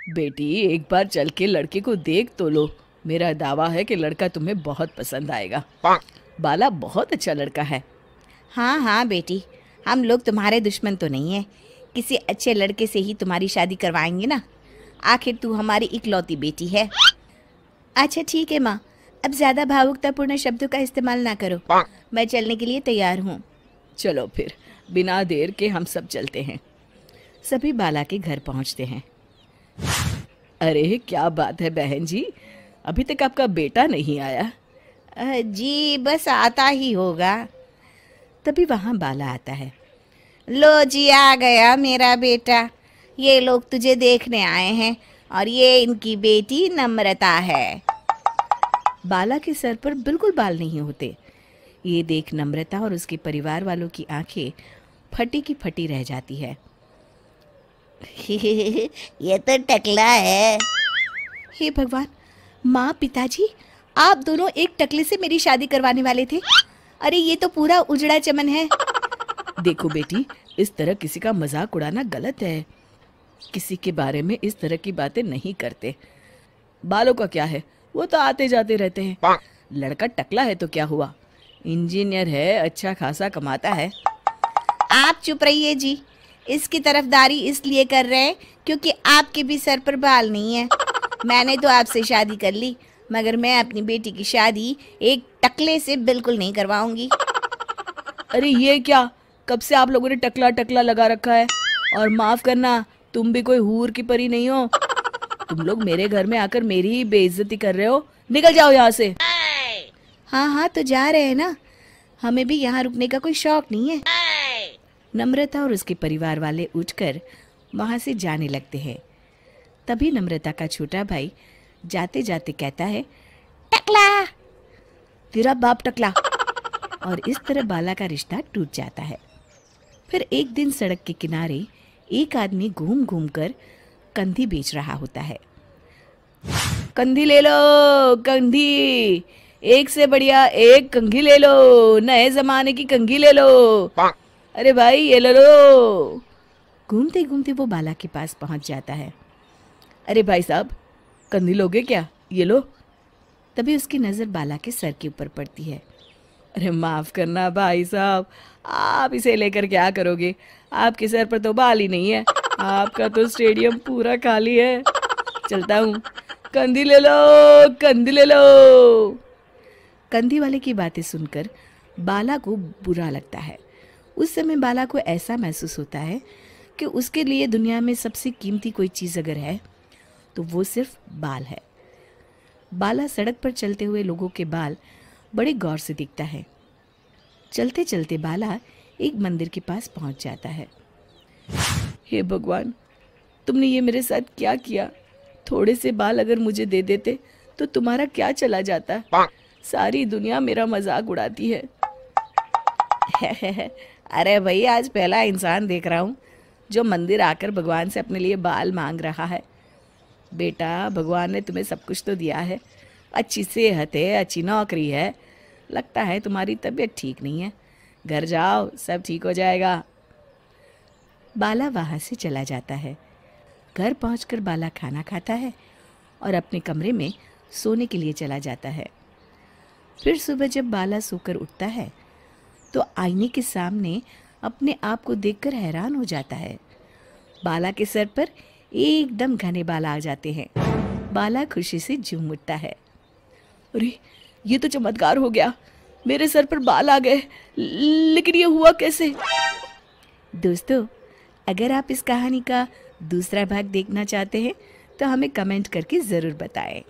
बेटी एक बार चल के लड़के को देख तो लो। मेरा दावा है कि लड़का तुम्हें बहुत पसंद आएगा। बाला बहुत अच्छा लड़का है। हाँ हाँ बेटी, हम लोग तुम्हारे दुश्मन तो नहीं है। किसी अच्छे लड़के से ही तुम्हारी शादी करवाएंगे ना। आखिर तू हमारी इकलौती बेटी है। अच्छा ठीक है माँ, अब ज़्यादा भावुकतापूर्ण शब्दों का इस्तेमाल ना करो। मैं चलने के लिए तैयार हूँ। चलो फिर, बिना देर के हम सब चलते हैं। सभी बाला के घर पहुंचते हैं। अरे क्या बात है बहन जी, अभी तक आपका बेटा नहीं आया? जी बस आता ही होगा। तभी वहाँ बाला आता है। लो जी, आ गया मेरा बेटा। ये लोग तुझे देखने आए हैं और ये इनकी बेटी नम्रता है। बाला के सर पर बिल्कुल बाल नहीं होते। ये देख नम्रता और उसके परिवार वालों की आंखें फटी की फटी रह जाती है। ये तो टकला है। हे भगवान, माँ पिताजी, आप दोनों एक टकले से मेरी शादी करवाने वाले थे। अरे ये तो पूरा उजड़ा चमन है। देखो बेटी, इस तरह किसी का मजाक उड़ाना गलत है। किसी के बारे में इस तरह की बातें नहीं करते। बालों का क्या है, वो तो आते जाते रहते हैं। लड़का टकला है तो क्या हुआ, इंजीनियर है, अच्छा खासा कमाता है। आप चुप रहिए जी। इसकी तरफदारी इसलिए कर रहे हैं क्योंकि आपके भी सर पर बाल नहीं है। मैंने तो आपसे शादी कर ली, मगर मैं अपनी बेटी की शादी एक टकले से बिल्कुल नहीं करवाऊंगी। अरे ये क्या, कब से आप लोगों ने टकला टकला लगा रखा है? और माफ करना, तुम भी कोई हूर की परी नहीं हो। तुम लोग मेरे घर में आकर मेरी ही बेइज्जती कर रहे हो। निकल जाओ यहाँ से। हाँ हाँ तो जा रहे हैं ना, हमें भी यहाँ रुकने का कोई शौक नहीं है। नम्रता और उसके परिवार वाले उठकर वहां से जाने लगते हैं। तभी नम्रता का छोटा भाई जाते जाते कहता है, टकला। तेरा बाप टकला। और इस तरह बाला का रिश्ता टूट जाता है। फिर एक दिन सड़क के किनारे एक आदमी घूम घूम कर कंधी बेच रहा होता है। कंधी ले लो, कंधी, एक से बढ़िया एक कंघी ले लो, नए जमाने की कंघी ले लो। अरे भाई ये ले लो। घूमते घूमते वो बाला के पास पहुंच जाता है। अरे भाई साहब, कंधी लोगे क्या? ये लो। तभी उसकी नज़र बाला के सर के ऊपर पड़ती है। अरे माफ़ करना भाई साहब, आप इसे लेकर क्या करोगे? आपके सर पर तो बाल ही नहीं है। आपका तो स्टेडियम पूरा खाली है। चलता हूँ। कंधी ले लो, कंधी ले लो। कंधी वाले की बातें सुनकर बाला को बुरा लगता है। उस समय बाला को ऐसा महसूस होता है कि उसके लिए दुनिया में सबसे कीमती कोई चीज़ अगर है तो वो सिर्फ बाल है। बाला सड़क पर चलते हुए लोगों के बाल बड़े गौर से देखता है। चलते चलते बाला एक मंदिर के पास पहुंच जाता है। हे भगवान, तुमने ये मेरे साथ क्या किया? थोड़े से बाल अगर मुझे दे देते तो तुम्हारा क्या चला जाता? सारी दुनिया मेरा मजाक उड़ाती है। अरे भाई, आज पहला इंसान देख रहा हूँ जो मंदिर आकर भगवान से अपने लिए बाल मांग रहा है। बेटा, भगवान ने तुम्हें सब कुछ तो दिया है। अच्छी सेहत है, अच्छी नौकरी है। लगता है तुम्हारी तबीयत ठीक नहीं है। घर जाओ, सब ठीक हो जाएगा। बाला वहाँ से चला जाता है। घर पहुंचकर बाला खाना खाता है और अपने कमरे में सोने के लिए चला जाता है। फिर सुबह जब बाला सोकर उठता है तो आईने के सामने अपने आप को देखकर हैरान हो जाता है। बाला के सर पर एकदम घने बाल आ जाते हैं। बाला खुशी से झूम उठता है। अरे ये तो चमत्कार हो गया, मेरे सर पर बाल आ गए। लेकिन ये हुआ कैसे? दोस्तों, अगर आप इस कहानी का दूसरा भाग देखना चाहते हैं तो हमें कमेंट करके ज़रूर बताएं।